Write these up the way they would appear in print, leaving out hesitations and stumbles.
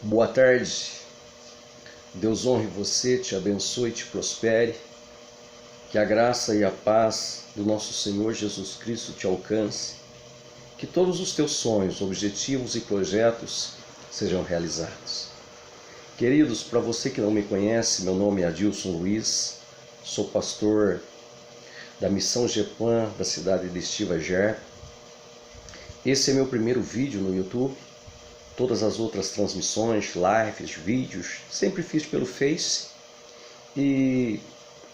Boa tarde, Deus honre você, te abençoe e te prospere, que a graça e a paz do nosso Senhor Jesus Cristo te alcance, que todos os teus sonhos, objetivos e projetos sejam realizados. Queridos, para você que não me conhece, meu nome é Adilson Luiz, sou pastor da Missão Gepan da cidade de Estiva Ger. Esse é meu primeiro vídeo no YouTube. Todas as outras transmissões, lives, vídeos, sempre fiz pelo Face. E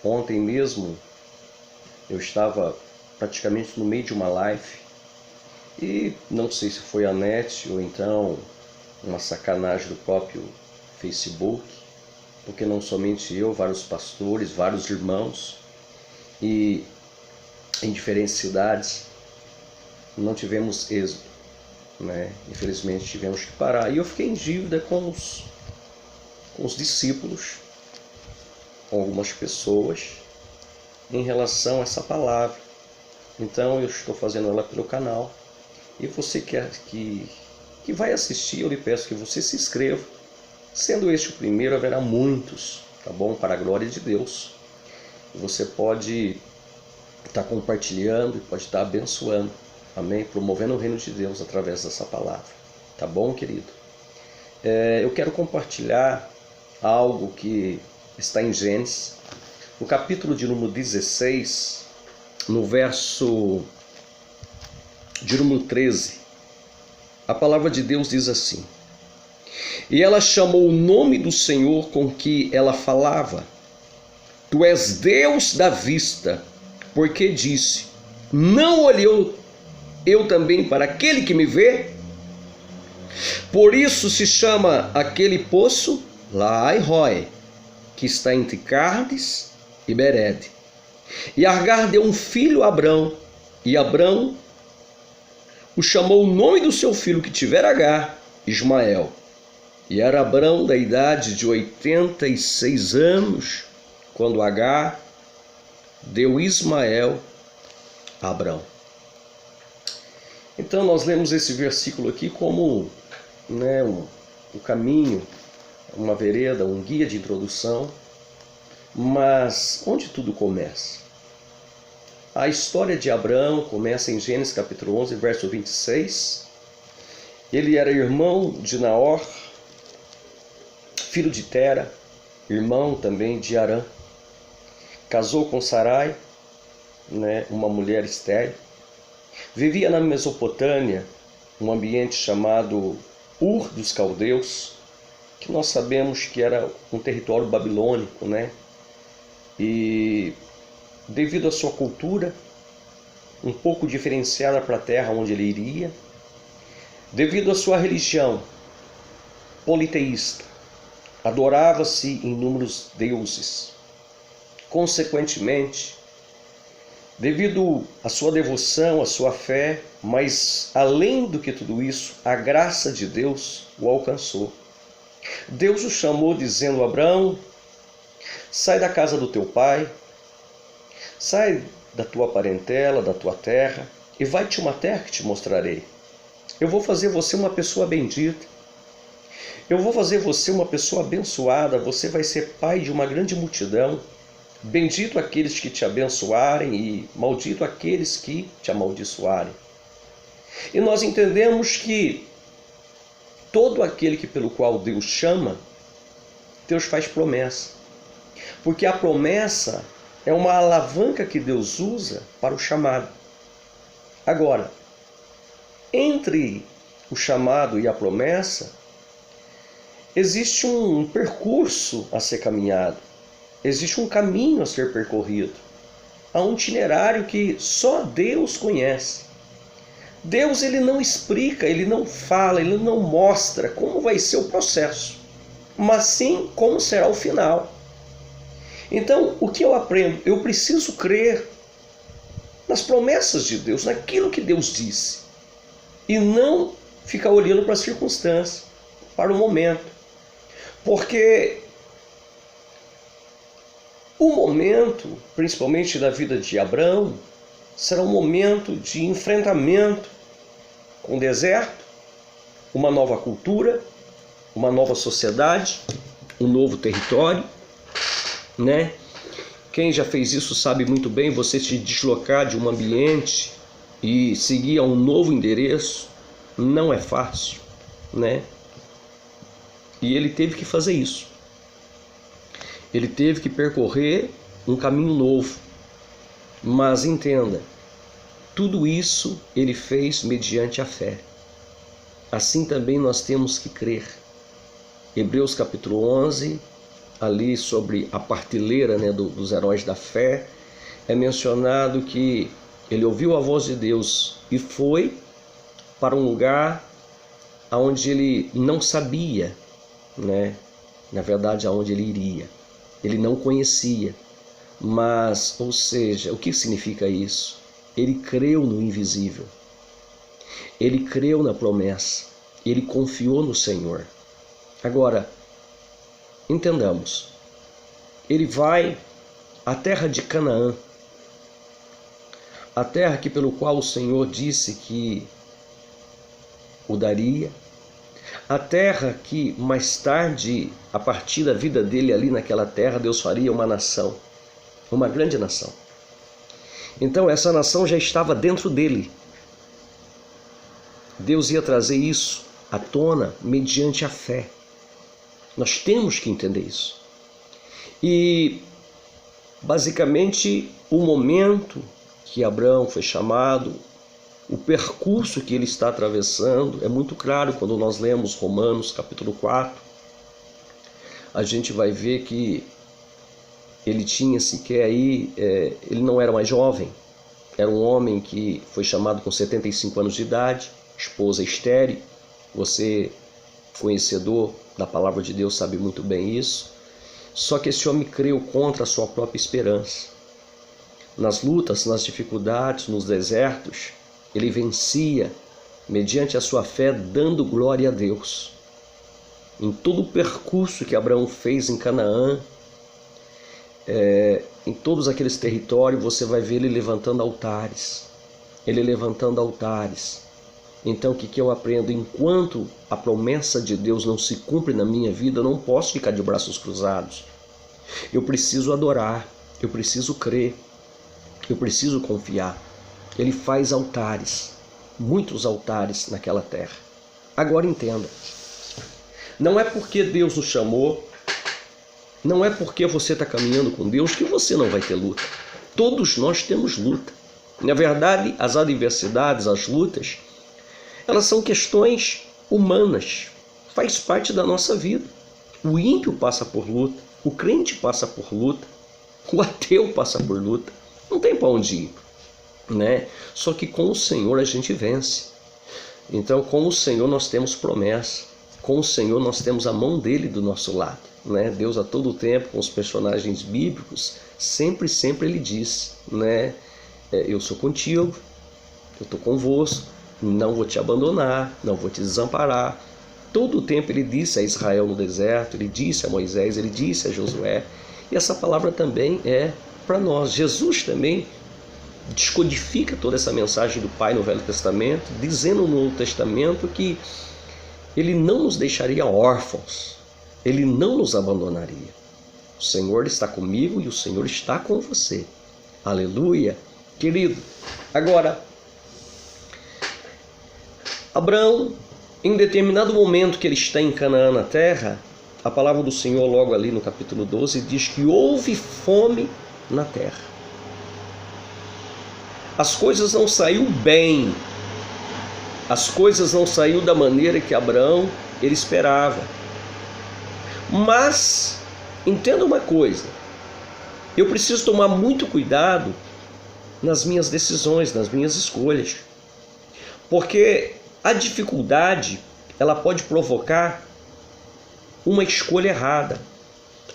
ontem mesmo eu estava praticamente no meio de uma live e não sei se foi a net ou então uma sacanagem do próprio Facebook, porque não somente eu, vários pastores, vários irmãos e em diferentes cidades não tivemos êxito, né? Infelizmente tivemos que parar. E eu fiquei em dívida com os discípulos, com algumas pessoas, em relação a essa palavra. Então eu estou fazendo ela pelo canal. E você que vai assistir, eu lhe peço que você se inscreva. Sendo este o primeiro, haverá muitos, tá bom? Para a glória de Deus. E você pode estar compartilhando e pode estar abençoando. Amém? Promovendo o reino de Deus através dessa palavra. Tá bom, querido? Eu quero compartilhar algo que está em Gênesis, no capítulo de número 16, no verso de número 13. A palavra de Deus diz assim: E ela chamou o nome do Senhor com que ela falava. Tu és Deus da vista, porque disse: Não olhou eu também para aquele que me vê? Por isso se chama aquele poço Laai-Roi, que está entre Cardes e Bered. E Agar deu um filho a Abrão, e Abrão o chamou o nome do seu filho que tivera Agar, Ismael. E era Abrão da idade de 86 anos, quando Agar deu Ismael a Abrão. Então nós lemos esse versículo aqui como um caminho, uma vereda, um guia de introdução. Mas onde tudo começa? A história de Abrão começa em Gênesis capítulo 11, verso 26. Ele era irmão de Naor, filho de Tera, irmão também de Arã. Casou com Sarai, uma mulher estéril. Vivia na Mesopotâmia, um ambiente chamado Ur dos Caldeus, que nós sabemos que era um território babilônico, E devido à sua cultura, um pouco diferenciada para a terra onde ele iria, devido à sua religião politeísta, adorava-se inúmeros deuses. Consequentemente, devido à sua devoção, à sua fé, mas além do que tudo isso, a graça de Deus o alcançou. Deus o chamou dizendo: Abrão, sai da casa do teu pai, sai da tua parentela, da tua terra, e vai-te uma terra que te mostrarei. Eu vou fazer você uma pessoa bendita. Eu vou fazer você uma pessoa abençoada. Você vai ser pai de uma grande multidão. Bendito aqueles que te abençoarem e maldito aqueles que te amaldiçoarem. E nós entendemos que todo aquele que pelo qual Deus chama, Deus faz promessa. Porque a promessa é uma alavanca que Deus usa para o chamado. Agora, entre o chamado e a promessa, existe um percurso a ser caminhado. Existe um caminho a ser percorrido. Há um itinerário que só Deus conhece. Deus, ele não explica, ele não fala, ele não mostra como vai ser o processo, mas sim como será o final. Então, o que eu aprendo? Eu preciso crer nas promessas de Deus, naquilo que Deus disse, e não ficar olhando para as circunstâncias, para o momento. Porque o momento, principalmente da vida de Abrão, será um momento de enfrentamento com o deserto, uma nova cultura, uma nova sociedade, um novo território, né? Quem já fez isso sabe muito bem, você se deslocar de um ambiente e seguir a um novo endereço não é fácil, né? E ele teve que fazer isso. Ele teve que percorrer um caminho novo. Mas entenda, tudo isso ele fez mediante a fé. Assim também nós temos que crer. Hebreus capítulo 11, ali sobre a partilheira, né, dos heróis da fé, é mencionado que ele ouviu a voz de Deus e foi para um lugar onde ele não sabia, né, na verdade aonde ele iria. Ele não conhecia. Mas, ou seja, o que significa isso? Ele creu no invisível. Ele creu na promessa. Ele confiou no Senhor. Agora, entendamos. Ele vai à terra de Canaã. A terra que pelo qual o Senhor disse que o daria. A terra que mais tarde, a partir da vida dele ali naquela terra, Deus faria uma nação. Uma grande nação. Então essa nação já estava dentro dele. Deus ia trazer isso à tona mediante a fé. Nós temos que entender isso. E basicamente o momento que Abraão foi chamado, o percurso que ele está atravessando, é muito claro quando nós lemos Romanos capítulo 4. A gente vai ver que ele tinha sequer aí, ele não era mais jovem, era um homem que foi chamado com 75 anos de idade, esposa estéril. Você, conhecedor da palavra de Deus, sabe muito bem isso. Só que esse homem creu contra a sua própria esperança. Nas lutas, nas dificuldades, nos desertos, ele vencia mediante a sua fé, dando glória a Deus. Em todo o percurso que Abraão fez em Canaã, em todos aqueles territórios, você vai ver ele levantando altares. Ele levantando altares. Então o que eu aprendo? Enquanto a promessa de Deus não se cumpre na minha vida, eu não posso ficar de braços cruzados. Eu preciso adorar, eu preciso crer, eu preciso confiar. Ele faz altares, muitos altares naquela terra. Agora entenda, não é porque Deus nos chamou, não é porque você está caminhando com Deus que você não vai ter luta. Todos nós temos luta. Na verdade, as adversidades, as lutas, elas são questões humanas. Faz parte da nossa vida. O ímpio passa por luta, o crente passa por luta, o ateu passa por luta. Não tem para onde ir, né? Só que com o Senhor a gente vence. Então, com o Senhor nós temos promessa. Com o Senhor nós temos a mão dele do nosso lado, né? Deus a todo tempo, com os personagens bíblicos, sempre ele diz, né? Eu sou contigo, eu estou convosco, não vou te abandonar, não vou te desamparar. Todo o tempo ele disse a Israel no deserto, ele disse a Moisés, ele disse a Josué. E essa palavra também é para nós. Jesus também descodifica toda essa mensagem do Pai no Velho Testamento, dizendo no Novo Testamento que ele não nos deixaria órfãos, ele não nos abandonaria. O Senhor está comigo e o Senhor está com você. Aleluia, querido. Agora, Abraão, em determinado momento que ele está em Canaã na terra, a palavra do Senhor logo ali no capítulo 12 diz que houve fome na terra. As coisas não saíram bem. As coisas não saíram da maneira que Abraão ele esperava. Mas, entenda uma coisa, eu preciso tomar muito cuidado nas minhas decisões, nas minhas escolhas. Porque a dificuldade, ela pode provocar uma escolha errada.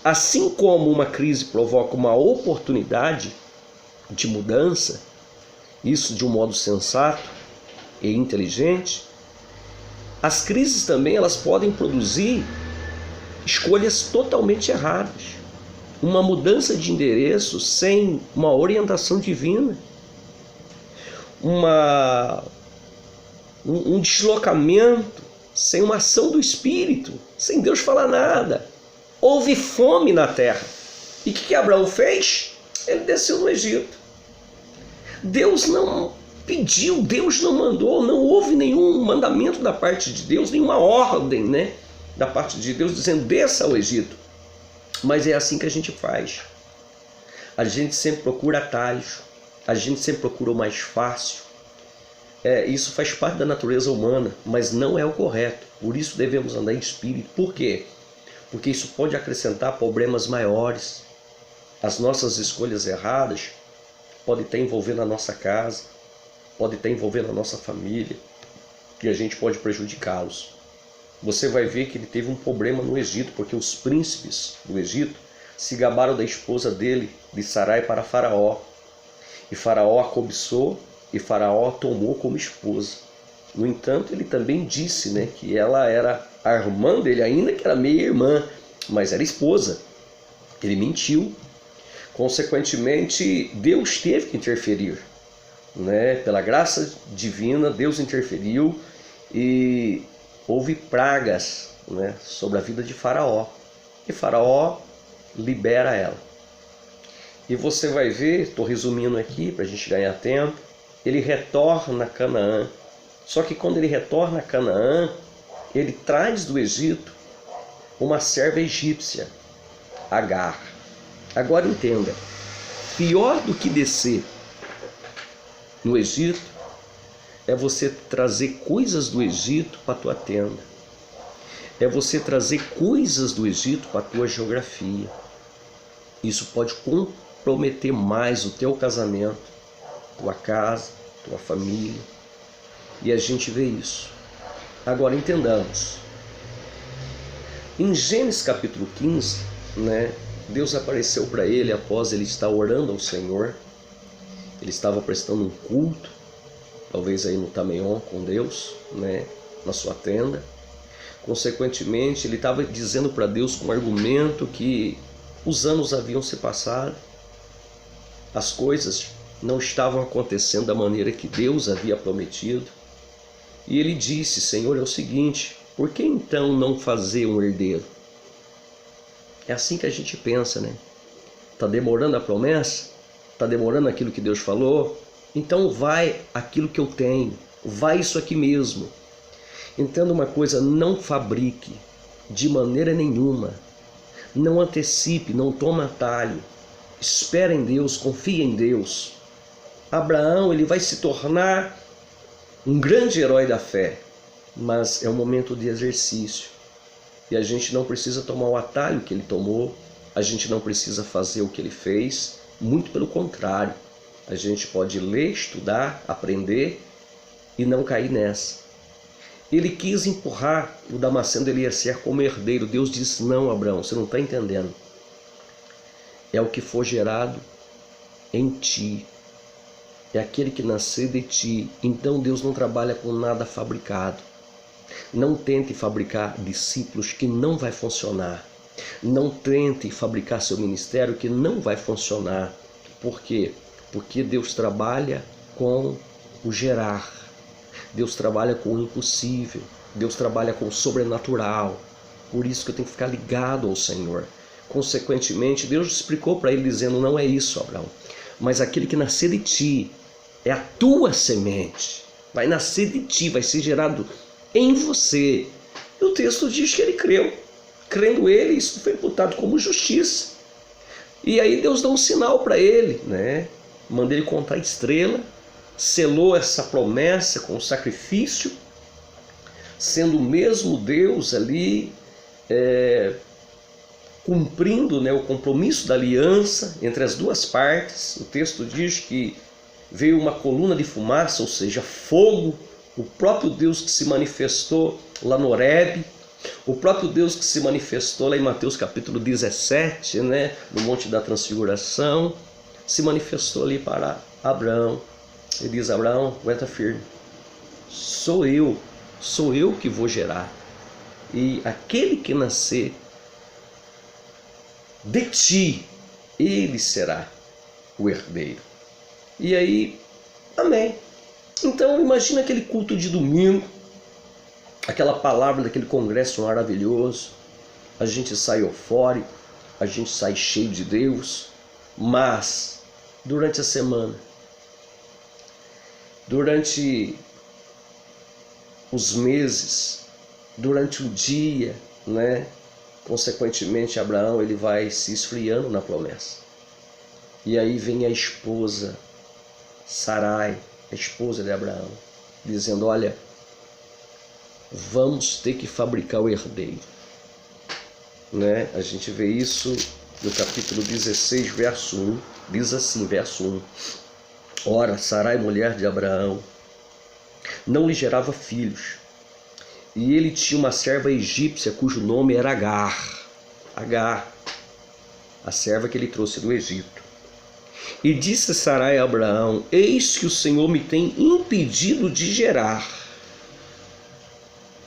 Assim como uma crise provoca uma oportunidade de mudança, isso de um modo sensato e inteligente, as crises também elas podem produzir escolhas totalmente erradas. Uma mudança de endereço sem uma orientação divina. Um deslocamento sem uma ação do Espírito, sem Deus falar nada. Houve fome na terra. E o que Abraão fez? Ele desceu no Egito. Deus não pediu, Deus não mandou, não houve nenhum mandamento da parte de Deus, nenhuma ordem, né, da parte de Deus dizendo desça ao Egito. Mas é assim que a gente faz. A gente sempre procura atalhos, a gente sempre procura o mais fácil. Isso faz parte da natureza humana, mas não é o correto. Por isso devemos andar em espírito. Por quê? Porque isso pode acrescentar problemas maiores. As nossas escolhas erradas podem estar envolvendo a nossa casa, pode estar envolvendo a nossa família, que a gente pode prejudicá-los. Você vai ver que ele teve um problema no Egito, porque os príncipes do Egito se gabaram da esposa dele, de Sarai, para Faraó. E Faraó a cobiçou e Faraó a tomou como esposa. No entanto, ele também disse, né, que ela era a irmã dele, ainda que era meia-irmã, mas era esposa. Ele mentiu. Consequentemente, Deus teve que interferir, né? Pela graça divina, Deus interferiu e houve pragas, né, sobre a vida de Faraó. E Faraó libera ela. E você vai ver, estou resumindo aqui para a gente ganhar tempo, ele retorna a Canaã. Só que quando ele retorna a Canaã, ele traz do Egito uma serva egípcia, Agar. Agora entenda, pior do que descer no Egito é você trazer coisas do Egito para a tua tenda. É você trazer coisas do Egito para a tua geografia. Isso pode comprometer mais o teu casamento, tua casa, tua família. E a gente vê isso. Agora entendamos. Em Gênesis capítulo 15, né, Deus apareceu para ele após ele estar orando ao Senhor. Ele estava prestando um culto, talvez aí no Tameion com Deus, né, na sua tenda. Consequentemente, ele estava dizendo para Deus com um argumento que os anos haviam se passado, as coisas não estavam acontecendo da maneira que Deus havia prometido. E ele disse: Senhor, é o seguinte, por que então não fazer um herdeiro? É assim que a gente pensa, né? Está demorando a promessa? Está demorando aquilo que Deus falou? Então vai aquilo que eu tenho, vai isso aqui mesmo. Entenda uma coisa, não fabrique de maneira nenhuma, não antecipe, não tome atalho, espera em Deus, confia em Deus. Abraão, ele vai se tornar um grande herói da fé, mas é um momento de exercício. E a gente não precisa tomar o atalho que ele tomou, a gente não precisa fazer o que ele fez, muito pelo contrário. A gente pode ler, estudar, aprender e não cair nessa. Ele quis empurrar o Damasceno de Eliezer como herdeiro. Deus disse: não, Abraão, você não está entendendo. É o que for gerado em ti. É aquele que nascer de ti. Então Deus não trabalha com nada fabricado. Não tente fabricar discípulos que não vai funcionar. Não tente fabricar seu ministério que não vai funcionar. Por quê? Porque Deus trabalha com o gerar. Deus trabalha com o impossível. Deus trabalha com o sobrenatural. Por isso que eu tenho que ficar ligado ao Senhor. Consequentemente, Deus explicou para ele dizendo: não é isso, Abraão, mas aquele que nascer de ti, é a tua semente, vai nascer de ti, vai ser gerado em você. E o texto diz que ele creu. Crendo ele, isso foi imputado como justiça. E aí Deus dá um sinal para ele, né? Manda ele contar a estrela, selou essa promessa com o sacrifício, sendo o mesmo Deus ali, cumprindo, né, o compromisso da aliança entre as duas partes. O texto diz que veio uma coluna de fumaça, ou seja, fogo, o próprio Deus que se manifestou lá no Horebe, o próprio Deus que se manifestou lá em Mateus capítulo 17, né, no Monte da Transfiguração, se manifestou ali para Abraão. Ele diz: Abraão, aguenta firme, sou eu que vou gerar, e aquele que nascer de ti, ele será o herdeiro. E aí, amém. Então imagina aquele culto de domingo, aquela palavra daquele congresso maravilhoso, a gente sai eufórico, a gente sai cheio de Deus, mas durante a semana, durante os meses, durante o dia, né? Consequentemente, Abraão ele vai se esfriando na promessa. E aí vem a esposa Sarai, a esposa de Abraão, dizendo: olha, vamos ter que fabricar o herdeiro, né? A gente vê isso no capítulo 16, verso 1, diz assim, verso 1: ora, Sarai, mulher de Abraão, não lhe gerava filhos, e ele tinha uma serva egípcia cujo nome era Agar, a serva que ele trouxe do Egito. E disse Sarai a Abraão: eis que o Senhor me tem impedido de gerar.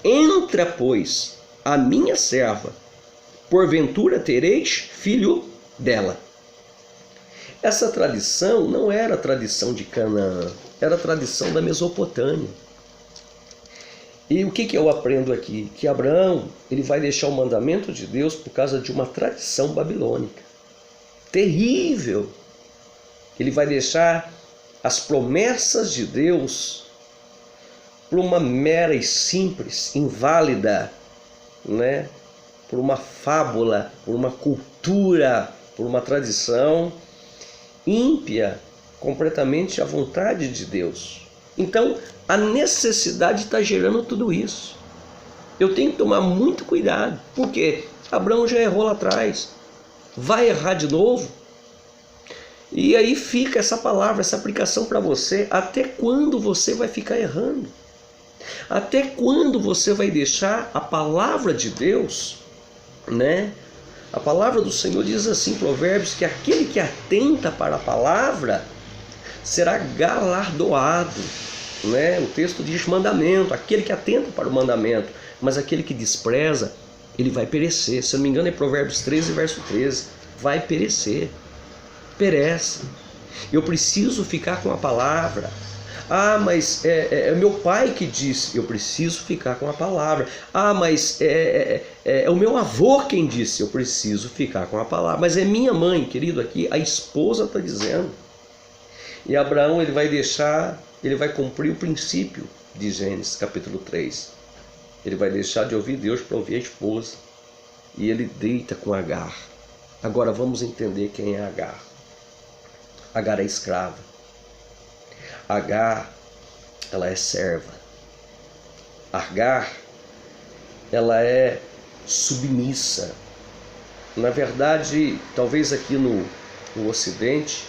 Entra, pois, a minha serva, porventura tereis filho dela. Essa tradição não era a tradição de Canaã, era a tradição da Mesopotâmia. E o que eu aprendo aqui? Que Abraão ele vai deixar o mandamento de Deus por causa de uma tradição babilônica. Terrível! Ele vai deixar as promessas de Deus por uma mera e simples, inválida, né? Por uma fábula, por uma cultura, por uma tradição ímpia, completamente à vontade de Deus. Então, a necessidade está gerando tudo isso. Eu tenho que tomar muito cuidado, porque Abraão já errou lá atrás, vai errar de novo. E aí fica essa palavra, essa aplicação para você. Até quando você vai ficar errando? Até quando você vai deixar a palavra de Deus, né? A palavra do Senhor diz assim em Provérbios, que aquele que atenta para a palavra será galardoado, né? O texto diz mandamento, aquele que atenta para o mandamento, mas aquele que despreza, ele vai perecer. Se eu não me engano é Provérbios 13, verso 13, vai perecer. Perece. Eu preciso ficar com a palavra. Ah, mas é meu pai que disse. Eu preciso ficar com a palavra. Ah, mas é o meu avô quem disse. Eu preciso ficar com a palavra. Mas é minha mãe, querido, aqui a esposa está dizendo. E Abraão ele vai cumprir o princípio de Gênesis capítulo 3. Ele vai deixar de ouvir Deus para ouvir a esposa. E ele deita com Agar. Agora vamos entender quem é Agar. Agar é escrava. Agar, ela é serva. Agar, ela é submissa. Na verdade, talvez aqui no Ocidente,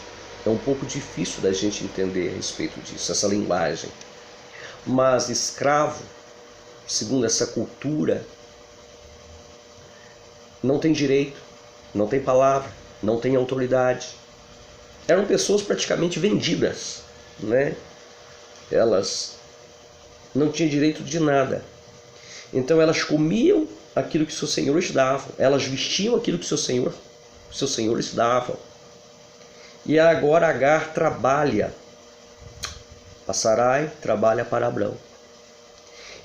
é um pouco difícil da gente entender a respeito disso, essa linguagem. Mas escravo, segundo essa cultura, não tem direito, não tem palavra, não tem autoridade. Eram pessoas praticamente vendidas, né? Elas não tinham direito de nada. Então elas comiam aquilo que seus senhores davam, elas vestiam aquilo que seus senhores davam. E agora Agar trabalha, a Sarai trabalha para Abrão.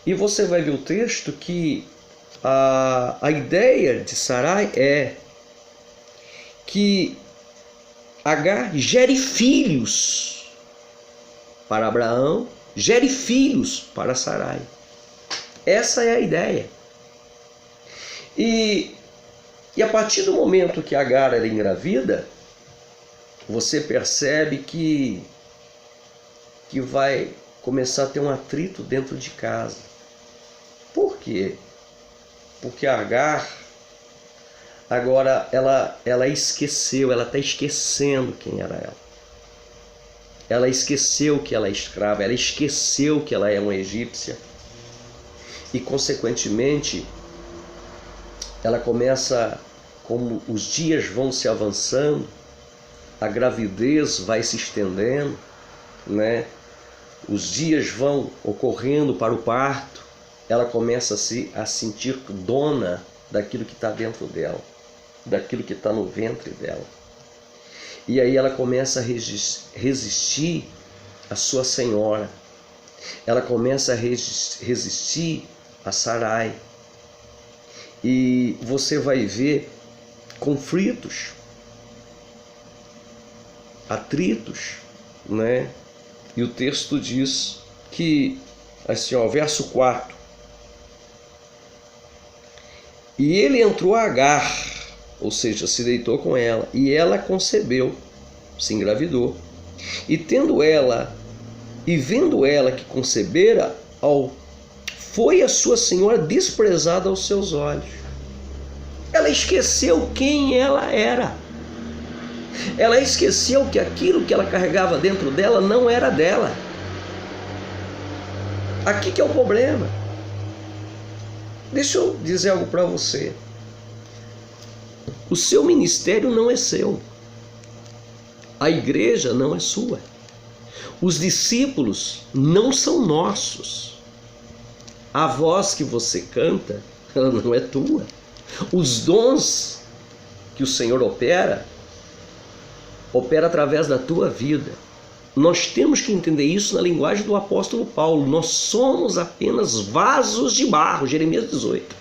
E você vai ver o texto que a ideia de Sarai é que Agar gere filhos para Abraão, gere filhos para Sarai. Essa é a ideia. E a partir do momento que Agar era engravida, você percebe que vai começar a ter um atrito dentro de casa. Por quê? Porque Agar agora ela esqueceu, ela está esquecendo quem era ela. Ela esqueceu que ela é escrava, ela esqueceu que ela é uma egípcia. E consequentemente, ela começa, como os dias vão se avançando, a gravidez vai se estendendo, né? Os dias vão ocorrendo para o parto, ela começa a sentir dona daquilo que está dentro dela, daquilo que está no ventre dela. E aí ela começa a resistir à sua senhora. Ela começa a resistir a Sarai. E você vai ver conflitos, atritos, né? E o texto diz que, assim, ó, verso 4. E ele entrou a Agar, ou seja, se deitou com ela, e ela concebeu, se engravidou. E vendo ela que concebera, foi a sua senhora desprezada aos seus olhos. Ela esqueceu quem ela era. Ela esqueceu que aquilo que ela carregava dentro dela não era dela. Aqui que é o problema. Deixa eu dizer algo para você. O seu ministério não é seu. A igreja não é sua. Os discípulos não são nossos. A voz que você canta, ela não é tua. Os dons que o Senhor opera através da tua vida. Nós temos que entender isso na linguagem do apóstolo Paulo. Nós somos apenas vasos de barro, Jeremias 18.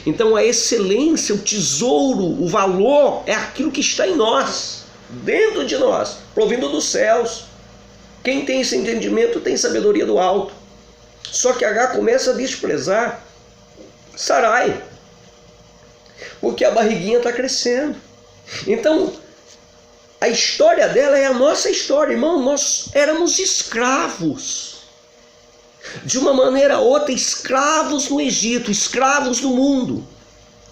Então a excelência, o tesouro, o valor é aquilo que está em nós, dentro de nós, provindo dos céus. Quem tem esse entendimento tem sabedoria do alto. Só que Agar começa a desprezar Sarai, porque a barriguinha está crescendo. Então, a história dela é a nossa história, irmão. Nós éramos escravos. De uma maneira ou outra, escravos no Egito, escravos no mundo.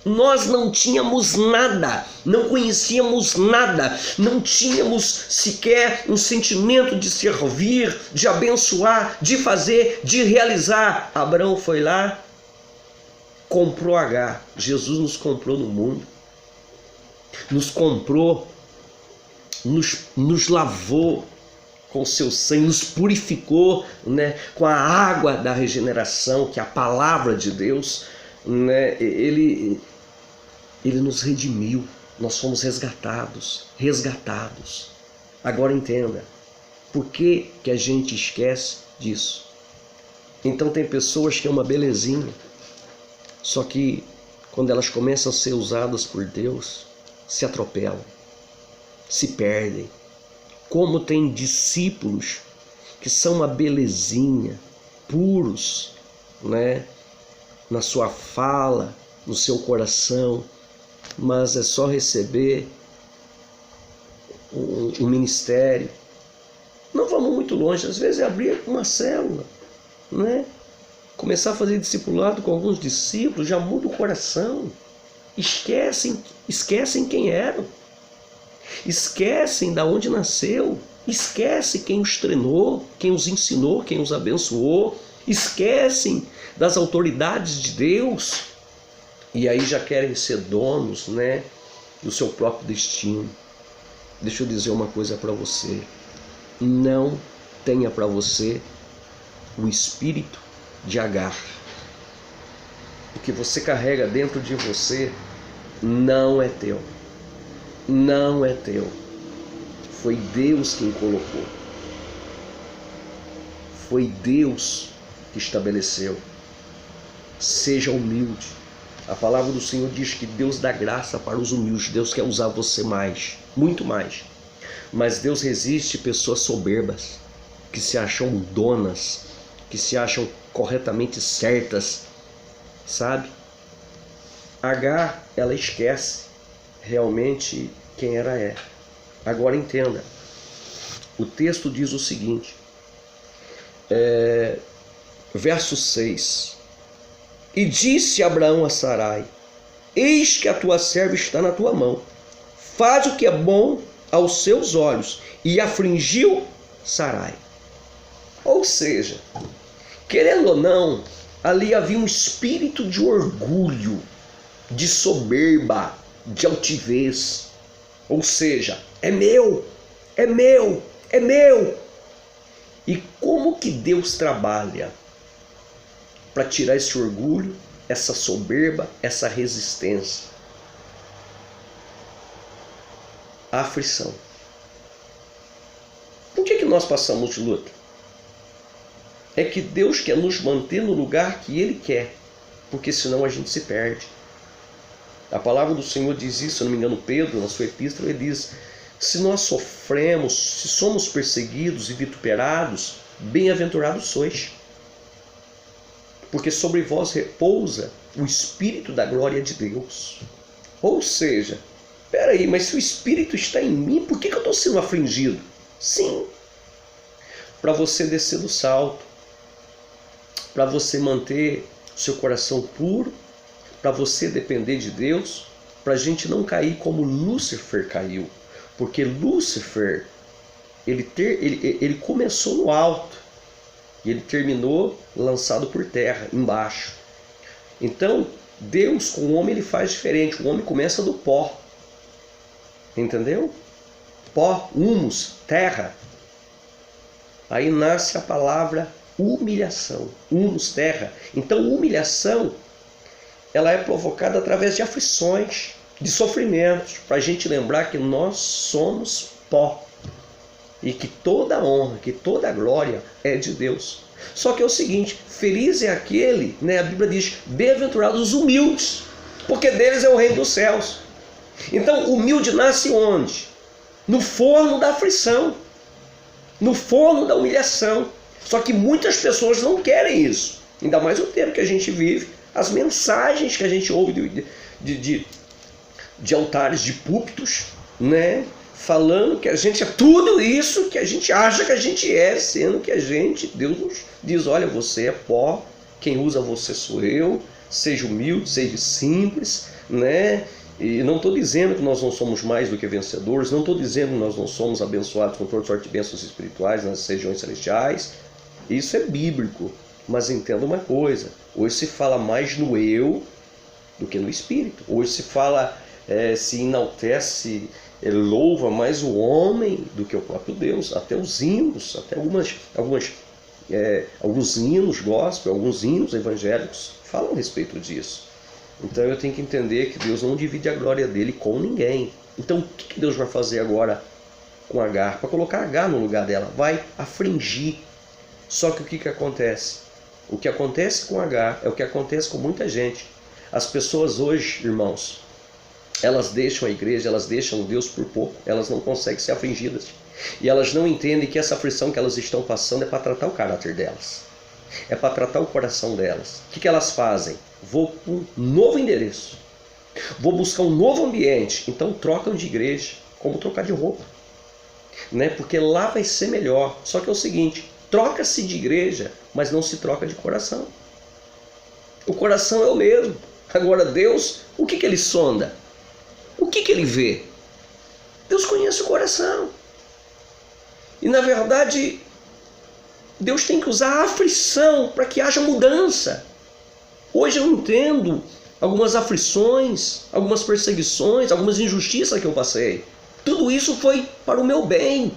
Nós não tínhamos nada, não conhecíamos nada, não tínhamos sequer um sentimento de servir, de abençoar, de fazer, de realizar. Abraão foi lá, comprou Agar. Jesus nos comprou no mundo, nos comprou, nos lavou com o seu sangue, nos purificou, né, com a água da regeneração, que é a palavra de Deus, né? Ele nos redimiu, nós fomos resgatados. Agora entenda, por que a gente esquece disso? Então tem pessoas que é uma belezinha, só que quando elas começam a ser usadas por Deus, se atropelam, se perdem. Como tem discípulos que são uma belezinha, puros, né, na sua fala, no seu coração, mas é só receber um ministério. Não vamos muito longe, às vezes é abrir uma célula, né? Começar a fazer discipulado com alguns discípulos, já muda o coração. Esquecem quem eram. Esquecem de onde nasceu. Esquecem quem os treinou, quem os ensinou, quem os abençoou. Esquecem das autoridades de Deus. E aí já querem ser donos, né, do seu próprio destino. Deixa eu dizer uma coisa para você. Não tenha para você o espírito de Agar. O que você carrega dentro de você não é teu. Não é teu. Foi Deus quem colocou. Foi Deus que estabeleceu. Seja humilde. A palavra do Senhor diz que Deus dá graça para os humildes. Deus quer usar você mais, muito mais. Mas Deus resiste a pessoas soberbas, que se acham donas, que se acham corretamente certas, sabe? Agar, ela esquece realmente quem ela é. Agora entenda, o texto diz o seguinte, verso 6. E disse Abraão a Sarai: eis que a tua serva está na tua mão, faz o que é bom aos seus olhos. E afligiu Sarai. Ou seja, querendo ou não, ali havia um espírito de orgulho, de soberba, de altivez. Ou seja, é meu, é meu, é meu. E como que Deus trabalha para tirar esse orgulho, essa soberba, essa resistência? A aflição. Por que nós passamos de luta? é que Deus quer nos manter no lugar que Ele quer, porque senão a gente se perde. A palavra do Senhor diz isso, se não me engano, Pedro, na sua epístola, ele diz: se nós sofremos, se somos perseguidos e vituperados, bem-aventurados sois, porque sobre vós repousa o Espírito da glória de Deus. Ou seja, peraí, mas se o Espírito está em mim, por que eu estou sendo afligido? Sim, para você descer do salto, para você manter seu coração puro, para você depender de Deus, para a gente não cair como Lúcifer caiu. Porque Lúcifer, ele começou no alto e ele terminou lançado por terra, embaixo. Então, Deus com o homem ele faz diferente. O homem começa do pó. Entendeu? Pó, humus, terra. Aí nasce a palavra humilhação. Humus, terra. Então, humilhação, ela é provocada através de aflições, de sofrimentos, para a gente lembrar que nós somos pó. E que toda honra, que toda glória é de Deus. Só que é o seguinte, feliz é aquele, a Bíblia diz, bem-aventurados os humildes, porque deles é o reino dos céus. Então, humilde nasce onde? No forno da aflição, no forno da humilhação. Só que muitas pessoas não querem isso, ainda mais o tempo que a gente vive, as mensagens que a gente ouve de altares, de púlpitos, falando que a gente é tudo isso que a gente acha que a gente é, sendo que Deus nos diz, olha, você é pó, quem usa você sou eu, seja humilde, seja simples, E não estou dizendo que nós não somos mais do que vencedores, não estou dizendo que nós não somos abençoados com toda sorte de bênçãos espirituais nas regiões celestiais, isso é bíblico, mas entenda uma coisa, hoje se fala mais no eu do que no espírito, hoje se fala, se enaltece, louva mais o homem do que o próprio Deus, até os hinos, até alguns hinos gospel, alguns hinos evangélicos falam a respeito disso. Então eu tenho que entender que Deus não divide a glória dele com ninguém. Então o que Deus vai fazer agora com Agar? Para colocar Agar no lugar dela, vai afligir. Só que o que acontece? O que acontece com Agar é o que acontece com muita gente. As pessoas hoje, irmãos, elas deixam a igreja, elas deixam Deus por pouco, elas não conseguem ser afligidas. E elas não entendem que essa aflição que elas estão passando é para tratar o caráter delas. É para tratar o coração delas. O que elas fazem? Vou para um novo endereço. Vou buscar um novo ambiente. Então trocam de igreja, como trocar de roupa. Porque lá vai ser melhor. Só que é o seguinte, troca-se de igreja, mas não se troca de coração. O coração é o mesmo. Agora Deus, o que ele sonda? O que ele vê? Deus conhece o coração. E na verdade, Deus tem que usar a aflição para que haja mudança. Hoje eu entendo algumas aflições, algumas perseguições, algumas injustiças que eu passei. Tudo isso foi para o meu bem.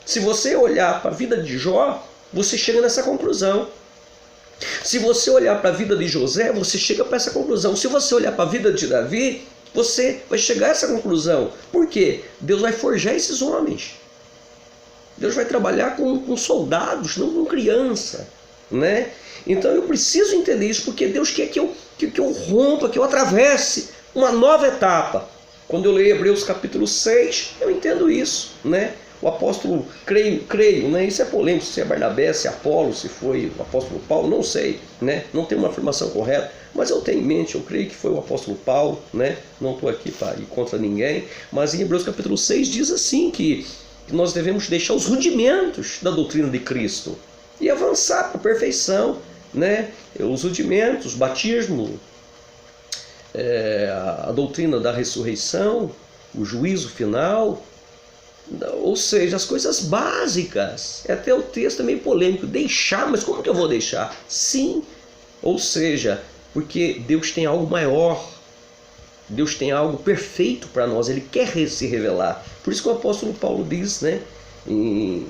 Se você olhar para a vida de Jó, você chega nessa conclusão. Se você olhar para a vida de José, você chega para essa conclusão. Se você olhar para a vida de Davi, você vai chegar a essa conclusão. Por quê? Deus vai forjar esses homens. Deus vai trabalhar com soldados, não com criança. Então eu preciso entender isso, porque Deus quer que eu rompa, que eu atravesse uma nova etapa. Quando eu leio Hebreus capítulo 6, eu entendo isso. O apóstolo, creio, isso é polêmico, se é Barnabé, se é Apolo, se foi o apóstolo Paulo, não sei, não tem uma afirmação correta, mas eu tenho em mente, eu creio que foi o apóstolo Paulo, não estou aqui para ir contra ninguém, mas em Hebreus capítulo 6 diz assim que nós devemos deixar os rudimentos da doutrina de Cristo e avançar para a perfeição, os rudimentos, o batismo, a doutrina da ressurreição, o juízo final, ou seja, as coisas básicas. Até o texto é meio polêmico, deixar, mas como que eu vou deixar? Sim, ou seja, porque Deus tem algo maior, Deus tem algo perfeito para nós, Ele quer se revelar. Por isso que o apóstolo Paulo diz, em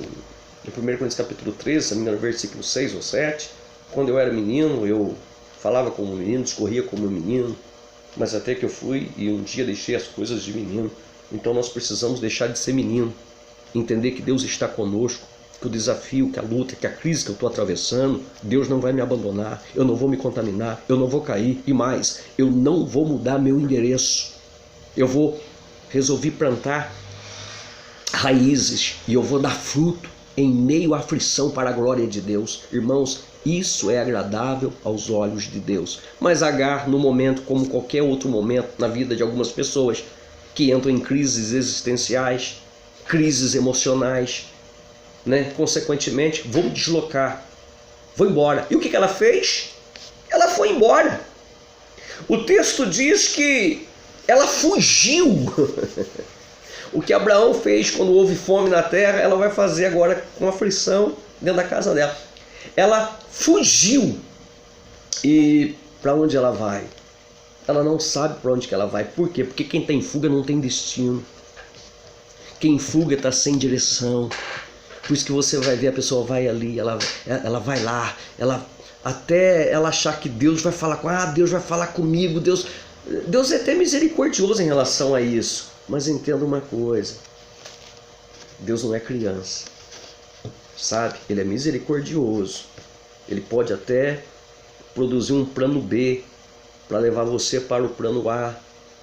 1 Coríntios capítulo 13, no versículo 6 ou 7, quando eu era menino, eu falava como menino, discorria como menino, mas até que eu fui e um dia deixei as coisas de menino. Então nós precisamos deixar de ser menino, entender que Deus está conosco, que o desafio, que a luta, que a crise que eu estou atravessando, Deus não vai me abandonar, eu não vou me contaminar, eu não vou cair, e mais, eu não vou mudar meu endereço. Eu vou resolver plantar raízes e eu vou dar fruto em meio à aflição para a glória de Deus. Irmãos, isso é agradável aos olhos de Deus. Mas Agar, no momento, como qualquer outro momento na vida de algumas pessoas que entram em crises existenciais, crises emocionais, né? Consequentemente, vou me deslocar, vou embora. E o que ela fez? Ela foi embora. O texto diz que ela fugiu. O que Abraão fez quando houve fome na terra, ela vai fazer agora com aflição dentro da casa dela. Ela fugiu. E para onde ela vai? Ela não sabe para onde que ela vai. Por quê? Porque quem está em fuga não tem destino. Quem em fuga está sem direção. Por isso que você vai ver, a pessoa vai ali, ela vai lá, até ela achar que Deus vai falar com ela, Deus vai falar comigo, Deus é até misericordioso em relação a isso. Mas entenda uma coisa, Deus não é criança, sabe? Ele é misericordioso. Ele pode até produzir um plano B para levar você para o plano A,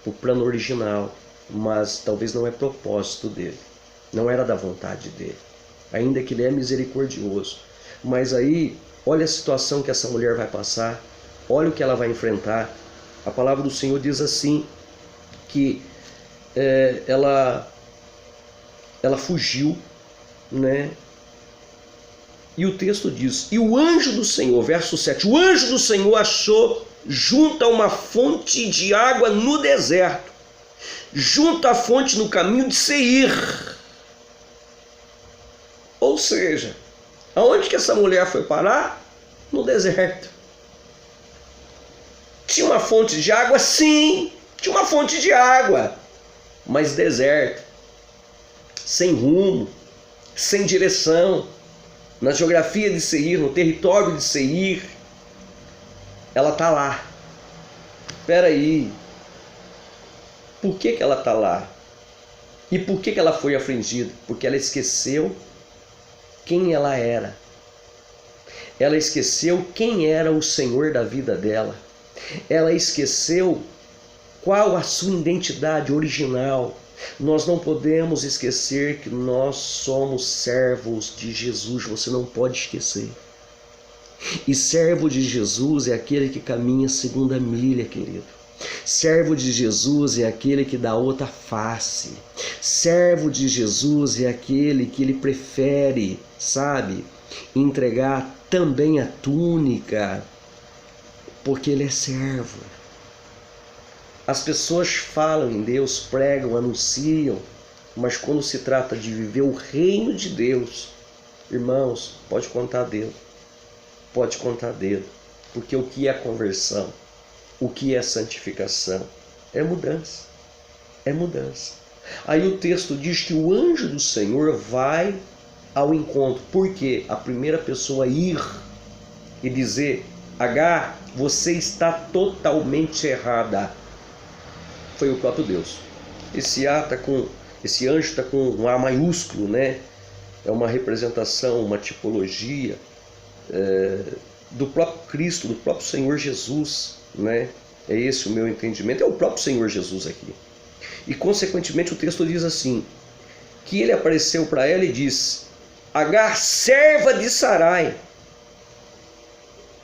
o plano original, mas talvez não é propósito dele, não era da vontade dele, ainda que ele é misericordioso. Mas aí, olha a situação que essa mulher vai passar, olha o que ela vai enfrentar. A palavra do Senhor diz assim, que ela fugiu, né? E o texto diz, e o anjo do Senhor, verso 7, o anjo do Senhor achou junto a uma fonte de água no deserto, junto à fonte no caminho de Seir. Ou seja, aonde que essa mulher foi parar? No deserto. Tinha uma fonte de água? Sim, tinha uma fonte de água, mas deserto, sem rumo, sem direção. Na geografia de Seir, no território de Seir, ela está lá. Espera aí, por que ela está lá? E por que ela foi afligida? Porque ela esqueceu quem ela era. Ela esqueceu quem era o Senhor da vida dela. Ela esqueceu qual a sua identidade original. Nós não podemos esquecer que nós somos servos de Jesus. Você não pode esquecer. E servo de Jesus é aquele que caminha segunda milha, querido. Servo de Jesus é aquele que dá outra face. Servo de Jesus é aquele que ele prefere, sabe, entregar também a túnica, porque ele é servo. As pessoas falam em Deus, pregam, anunciam, mas quando se trata de viver o reino de Deus, irmãos, pode contar dedo. Pode contar dedo. Porque o que é conversão? O que é santificação? É mudança. É mudança. Aí o texto diz que o anjo do Senhor vai ao encontro. Por quê? A primeira pessoa ir e dizer, Agar, você está totalmente errada. Foi o próprio Deus. Esse anjo está com um A maiúsculo, né? É uma representação, uma tipologia do próprio Cristo, do próprio Senhor Jesus, né? É esse o meu entendimento, é o próprio Senhor Jesus aqui. E consequentemente o texto diz assim, que ele apareceu para ela e disse, Agar, serva de Sarai.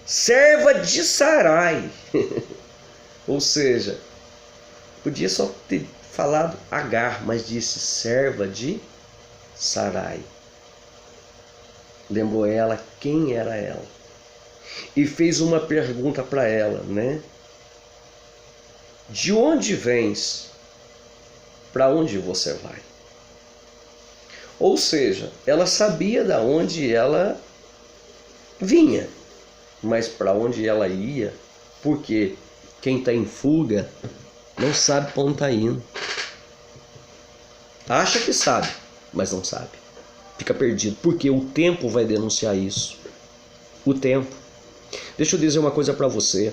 Serva de Sarai. Ou seja, podia só ter falado Agar, mas disse serva de Sarai. Lembrou ela quem era ela. E fez uma pergunta para ela, né? De onde vens? Para onde você vai? Ou seja, ela sabia de onde ela vinha, mas para onde ela ia, porque quem está em fuga não sabe para onde está indo. Acha que sabe, mas não sabe. Fica perdido, porque o tempo vai denunciar isso. O tempo. Deixa eu dizer uma coisa para você.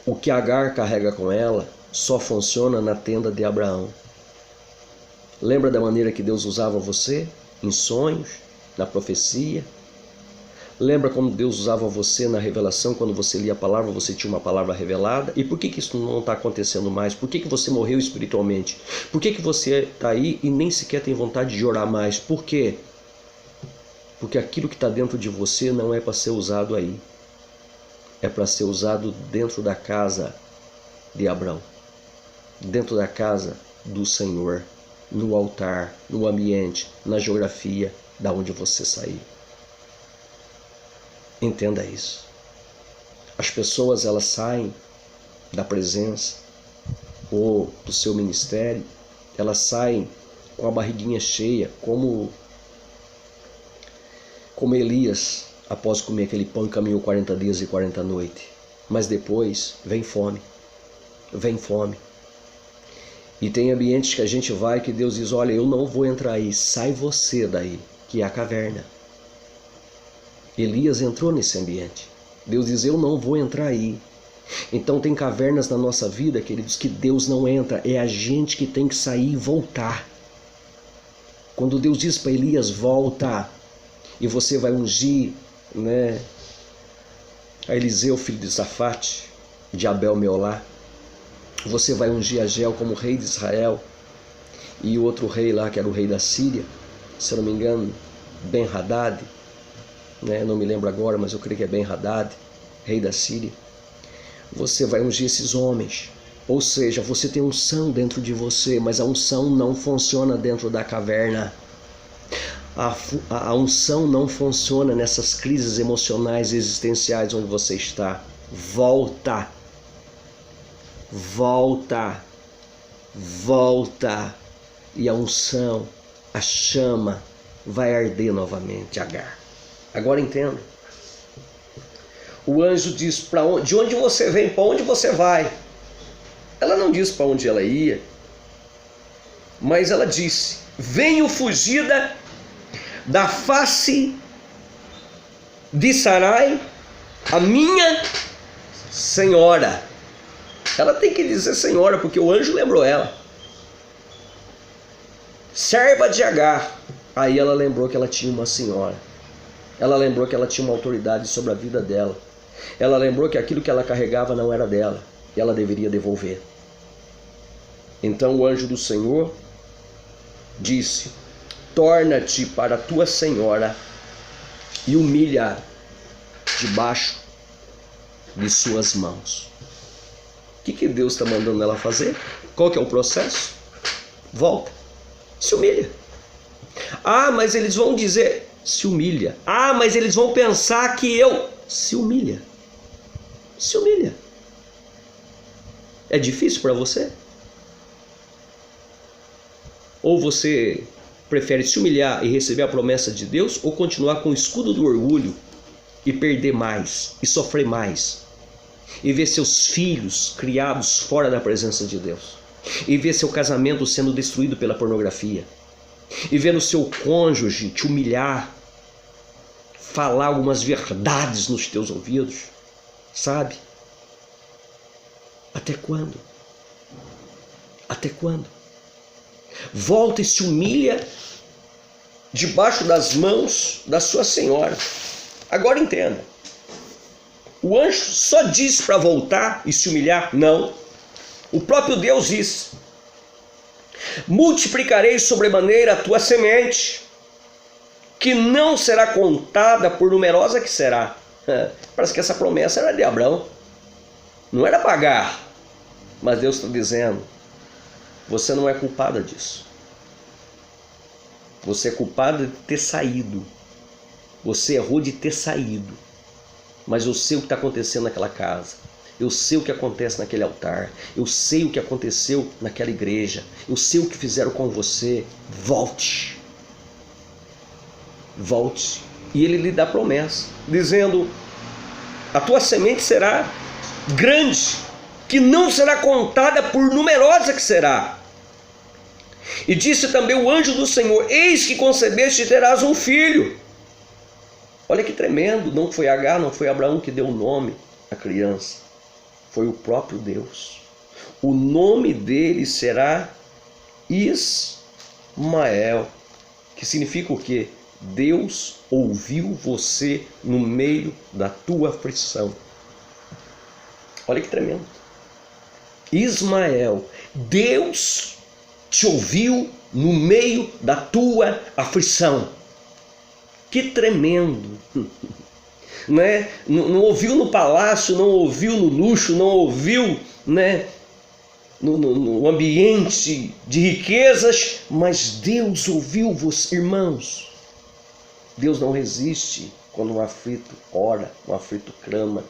O que Agar carrega com ela só funciona na tenda de Abraão. Lembra da maneira que Deus usava você? Em sonhos? na profecia. Lembra como Deus usava você na revelação? Quando você lia a palavra, você tinha uma palavra revelada. E por que isso não está acontecendo mais? Por que você morreu espiritualmente? Por que você está aí e nem sequer tem vontade de orar mais? Por quê? Porque aquilo que está dentro de você não é para ser usado aí. É para ser usado dentro da casa de Abraão. Dentro da casa do Senhor. No altar, no ambiente, na geografia, da onde você sair. Entenda isso. As pessoas, elas saem da presença ou do seu ministério, elas saem com a barriguinha cheia, como Elias, após comer aquele pão, caminhou 40 dias e 40 noites. Mas depois vem fome. Vem fome. E tem ambientes que a gente vai que Deus diz, olha, eu não vou entrar aí, sai você daí, que é a caverna. Elias entrou nesse ambiente. Deus diz, eu não vou entrar aí. Então tem cavernas na nossa vida, queridos, que Deus não entra. É a gente que tem que sair e voltar. Quando Deus diz para Elias, volta, e você vai ungir, né, a Eliseu, filho de Safate, de Abel Meolá. Você vai ungir Ageu como rei de Israel. E o outro rei lá, que era o rei da Síria, se eu não me engano, Ben-Hadad, não me lembro agora, mas eu creio que é Ben-Hadad, rei da Síria. Você vai ungir esses homens. Ou seja, você tem unção dentro de você, mas a unção não funciona dentro da caverna. A unção não funciona nessas crises emocionais e existenciais onde você está. Volta. Volta. Volta. E a unção, a chama, vai arder novamente, Agar. Agora entenda. O anjo diz, de onde você vem, para onde você vai. Ela não disse para onde ela ia, mas ela disse, venho fugida da face de Sarai, a minha senhora. Ela tem que dizer senhora, porque o anjo lembrou ela. Serva de Agar. Aí ela lembrou que ela tinha uma senhora. Ela lembrou que ela tinha uma autoridade sobre a vida dela. Ela lembrou que aquilo que ela carregava não era dela. E ela deveria devolver. Então o anjo do Senhor disse, torna-te para a tua senhora e humilha debaixo de suas mãos. O que Deus está mandando ela fazer? Qual que é o processo? Volta. Se humilha. Ah, mas eles vão dizer, se humilha. Ah, mas eles vão pensar que eu... Se humilha. Se humilha. É difícil para você? Ou você prefere se humilhar e receber a promessa de Deus, ou continuar com o escudo do orgulho e perder mais, e sofrer mais, e ver seus filhos criados fora da presença de Deus, e ver seu casamento sendo destruído pela pornografia, e ver o seu cônjuge te humilhar, falar algumas verdades nos teus ouvidos, sabe? Até quando? Até quando? Volta e se humilha debaixo das mãos da sua senhora. Agora entenda. O anjo só disse para voltar e se humilhar? Não. O próprio Deus disse: multiplicarei sobremaneira a tua semente, que não será contada por numerosa que será. Parece que essa promessa era de Abraão. Não era pagar. Mas Deus está dizendo, você não é culpada disso. Você é culpada de ter saído. Você errou de ter saído. Mas eu sei o que está acontecendo naquela casa. Eu sei o que acontece naquele altar. Eu sei o que aconteceu naquela igreja. Eu sei o que fizeram com você. Volte. Volte. E ele lhe dá promessa, dizendo: a tua semente será grande, que não será contada por numerosa que será. E disse também o anjo do Senhor: eis que concebeste e terás um filho. Olha que tremendo, não foi Agar, não foi Abraão que deu o nome à criança, foi o próprio Deus. O nome dele será Ismael, que significa o quê? Deus ouviu você no meio da tua aflição. Olha que tremendo. Ismael, Deus te ouviu no meio da tua aflição. Que tremendo. Né? Não ouviu no palácio, não ouviu no luxo, não ouviu, né, no ambiente de riquezas, mas Deus ouviu você, irmãos. Deus não resiste quando um aflito ora, um aflito clama.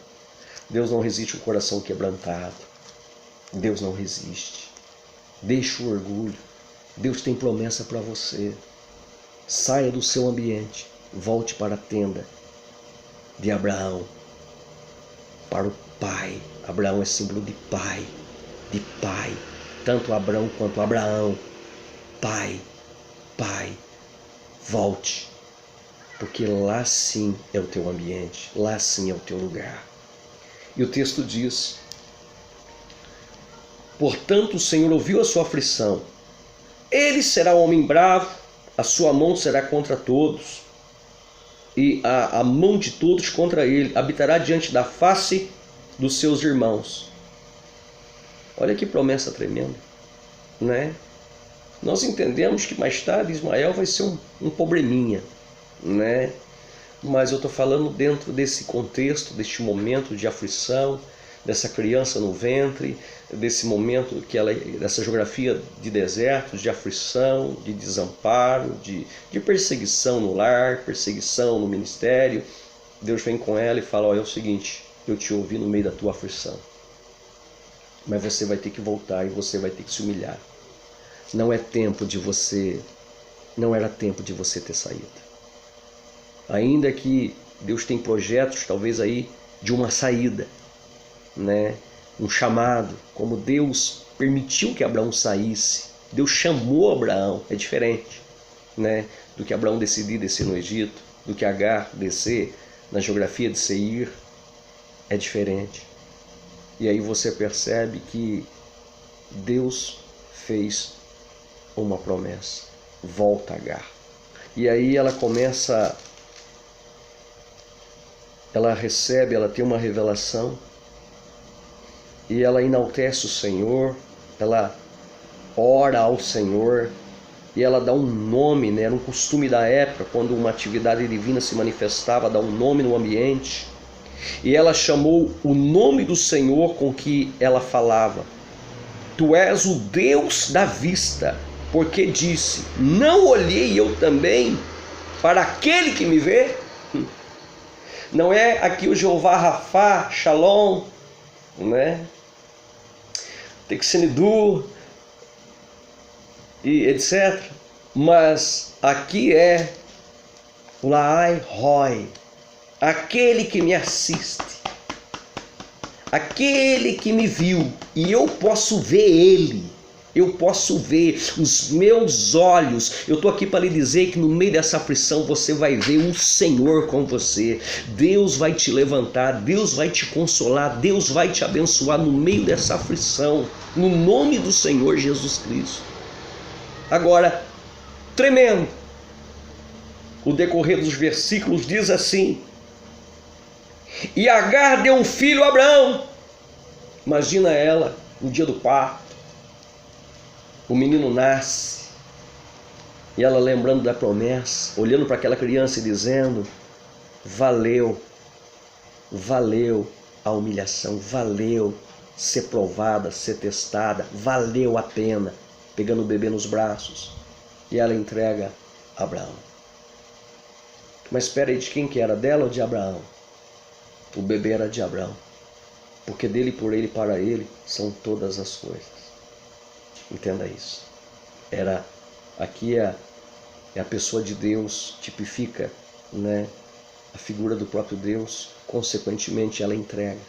Deus não resiste o coração quebrantado. Deus não resiste. Deixa o orgulho. Deus tem promessa para você. Saia do seu ambiente, volte para a tenda de Abraão, para o pai. Abraão é símbolo de pai, de pai. Tanto Abraão quanto Abraão. Pai, pai, volte, porque lá sim é o teu ambiente, lá sim é o teu lugar. E o texto diz: portanto o Senhor ouviu a sua aflição, ele será homem bravo, a sua mão será contra todos, e a mão de todos contra ele, habitará diante da face dos seus irmãos. Olha que promessa tremenda, né? Nós entendemos que mais tarde Ismael vai ser um probleminha, né? Mas eu estou falando dentro desse contexto, deste momento de aflição, dessa criança no ventre, desse momento dessa geografia de deserto, de aflição, de desamparo, de perseguição no lar, perseguição no ministério. Deus vem com ela e fala: olha, é o seguinte, eu te ouvi no meio da tua aflição, mas você vai ter que voltar e você vai ter que se humilhar. Não era tempo de você ter saído. Ainda que Deus tem projetos, talvez aí, de uma saída, né? Um chamado, como Deus permitiu que Abraão saísse. Deus chamou Abraão, é diferente, né? Do que Abraão decidir descer no Egito, do que Agar descer na geografia de Seir, é diferente. E aí você percebe que Deus fez uma promessa: volta, Agar. E aí ela tem uma revelação, e ela enaltece o Senhor, ela ora ao Senhor, e ela dá um nome, né? Era um costume da época, quando uma atividade divina se manifestava, dar um nome no ambiente. E ela chamou o nome do Senhor com que ela falava: tu és o Deus da vista, porque disse: não olhei eu também para aquele que me vê? Não é aqui o Jeová Rafá, Shalom, né? Texenidu e etc. Mas aqui é o Laai Roi, aquele que me assiste, aquele que me viu, e eu posso ver ele. Eu posso ver, os meus olhos. Eu estou aqui para lhe dizer que no meio dessa aflição você vai ver o Senhor com você. Deus vai te levantar, Deus vai te consolar, Deus vai te abençoar no meio dessa aflição, no nome do Senhor Jesus Cristo. Agora, tremendo, o decorrer dos versículos diz assim: e Agar deu um filho a Abraão. Imagina ela no dia do parto. O menino nasce, e ela lembrando da promessa, olhando para aquela criança e dizendo: valeu a humilhação, valeu ser provada, ser testada, valeu a pena, pegando o bebê nos braços. E ela entrega a Abraão. Mas espera aí, de quem que era? Dela ou de Abraão? O bebê era de Abraão, porque dele, por ele, para ele são todas as coisas. Entenda isso. Aqui é a pessoa de Deus, tipifica, né, a figura do próprio Deus. Consequentemente ela entrega.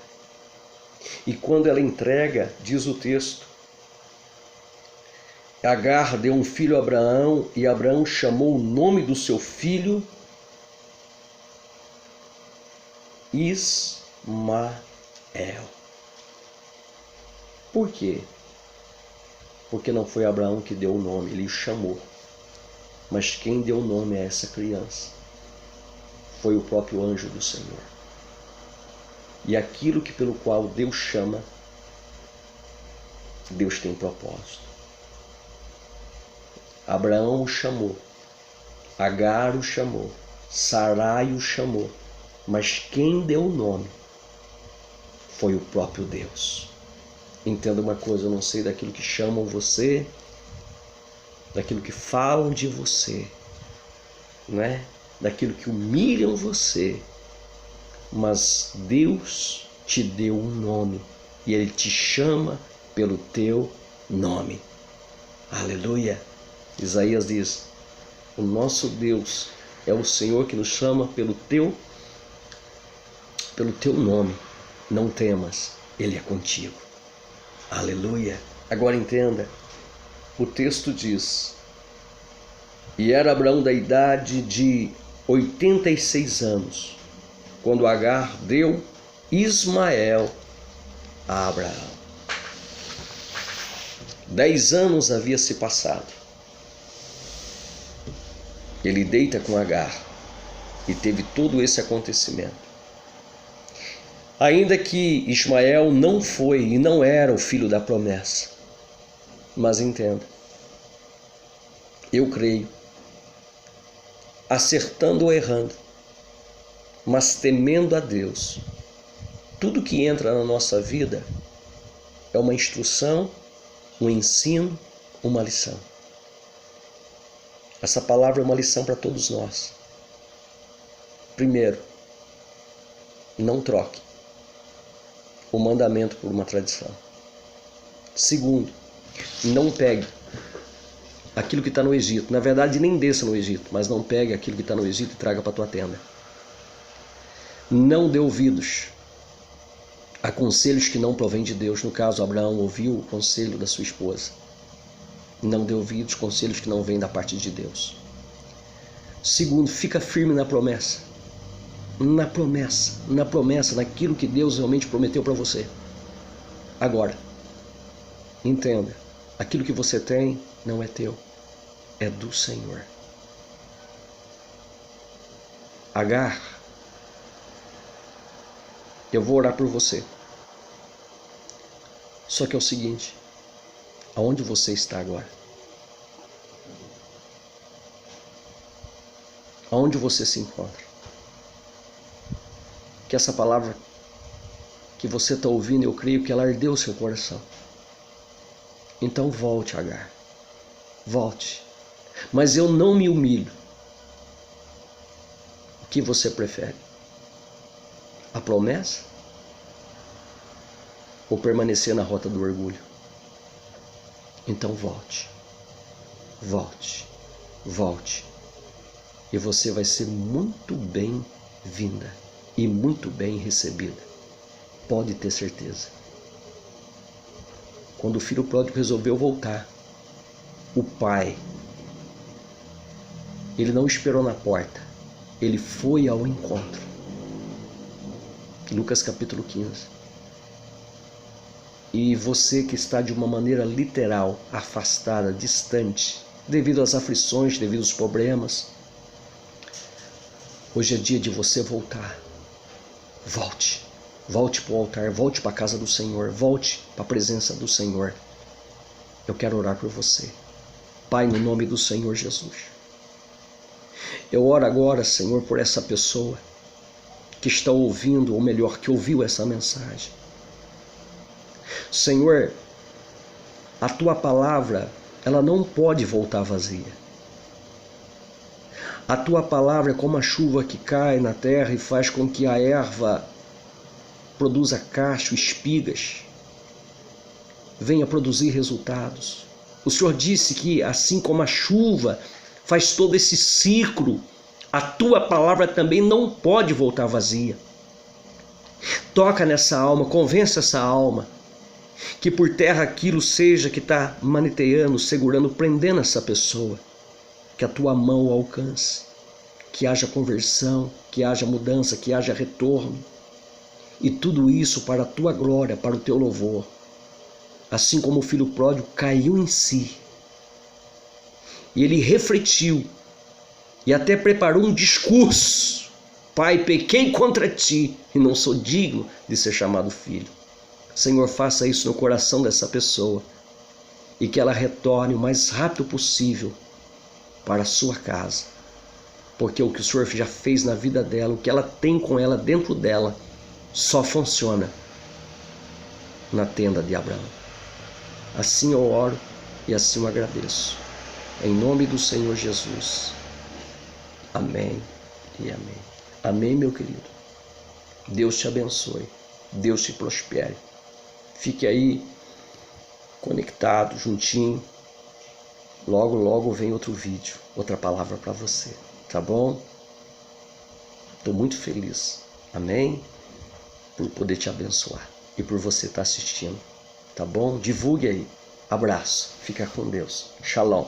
E quando ela entrega, diz o texto: Agar deu um filho a Abraão, e Abraão chamou o nome do seu filho Ismael. Por quê? Porque não foi Abraão que deu o nome, ele o chamou. Mas quem deu nome a essa criança foi o próprio anjo do Senhor. E aquilo que pelo qual Deus chama, Deus tem propósito. Abraão o chamou, Agar o chamou, Sarai o chamou, mas quem deu o nome foi o próprio Deus. Entenda uma coisa, eu não sei daquilo que chamam você, daquilo que falam de você, né? Daquilo que humilham você, mas Deus te deu um nome e Ele te chama pelo teu nome. Aleluia! Isaías diz: o nosso Deus é o Senhor que nos chama pelo teu nome. Não temas, Ele é contigo. Aleluia! Agora entenda, o texto diz: e era Abraão da idade de 86 anos, quando Agar deu Ismael a Abraão. 10 anos havia se passado. Ele deita com Agar e teve todo esse acontecimento. Ainda que Ismael não foi e não era o filho da promessa. Mas entenda, eu creio, acertando ou errando, mas temendo a Deus, tudo que entra na nossa vida é uma instrução, um ensino, uma lição. Essa palavra é uma lição para todos nós. Primeiro, não troque o mandamento por uma tradição. Segundo, não pegue aquilo que está no Egito. Na verdade, nem desça no Egito, mas não pegue aquilo que está no Egito e traga para a tua tenda. Não dê ouvidos a conselhos que não provêm de Deus. No caso, Abraão ouviu o conselho da sua esposa. Não dê ouvidos a conselhos que não vêm da parte de Deus. Segundo, fica firme na promessa. Na promessa, naquilo que Deus realmente prometeu para você. Agora, entenda, aquilo que você tem não é teu, é do Senhor. Agar, eu vou orar por você. Só que é o seguinte, aonde você está agora? Aonde você se encontra? Que essa palavra que você está ouvindo, eu creio que ela ardeu o seu coração. Então volte, Agar. Volte. Mas eu não me humilho. O que você prefere? A promessa? Ou permanecer na rota do orgulho? Então volte. Volte. Volte. E você vai ser muito bem-vinda e muito bem recebida. Pode ter certeza. Quando o filho pródigo resolveu voltar, o pai, ele não esperou na porta, ele foi ao encontro. Lucas capítulo 15. E você que está de uma maneira literal, afastada, distante, devido às aflições, devido aos problemas, hoje é dia de você voltar. Volte. Volte para o altar, volte para a casa do Senhor, volte para a presença do Senhor. Eu quero orar por você. Pai, no nome do Senhor Jesus. Eu oro agora, Senhor, por essa pessoa que está ouvindo, ou melhor, que ouviu essa mensagem. Senhor, a tua palavra, ela não pode voltar vazia. A tua palavra é como a chuva que cai na terra e faz com que a erva produza cacho, espigas, venha produzir resultados. O Senhor disse que assim como a chuva faz todo esse ciclo, a tua palavra também não pode voltar vazia. Toca nessa alma, convença essa alma, que por terra aquilo seja que está maneteando, segurando, prendendo essa pessoa, que a tua mão o alcance, que haja conversão, que haja mudança, que haja retorno. E tudo isso para a tua glória, para o teu louvor. Assim como o filho pródigo caiu em si. E ele refletiu e até preparou um discurso. Pai, pequei contra ti e não sou digno de ser chamado filho. Senhor, faça isso no coração dessa pessoa e que ela retorne o mais rápido possível para a sua casa. Porque o que o Senhor já fez na vida dela, o que ela tem com ela dentro dela, só funciona na tenda de Abraão. Assim eu oro e assim eu agradeço. Em nome do Senhor Jesus. Amém e amém. Amém, meu querido. Deus te abençoe. Deus te prospere. Fique aí conectado, juntinho. Logo, logo vem outro vídeo, outra palavra para você. Tá bom? Estou muito feliz. Amém? Por poder te abençoar e por você estar assistindo. Tá bom? Divulgue aí. Abraço. Fica com Deus. Shalom.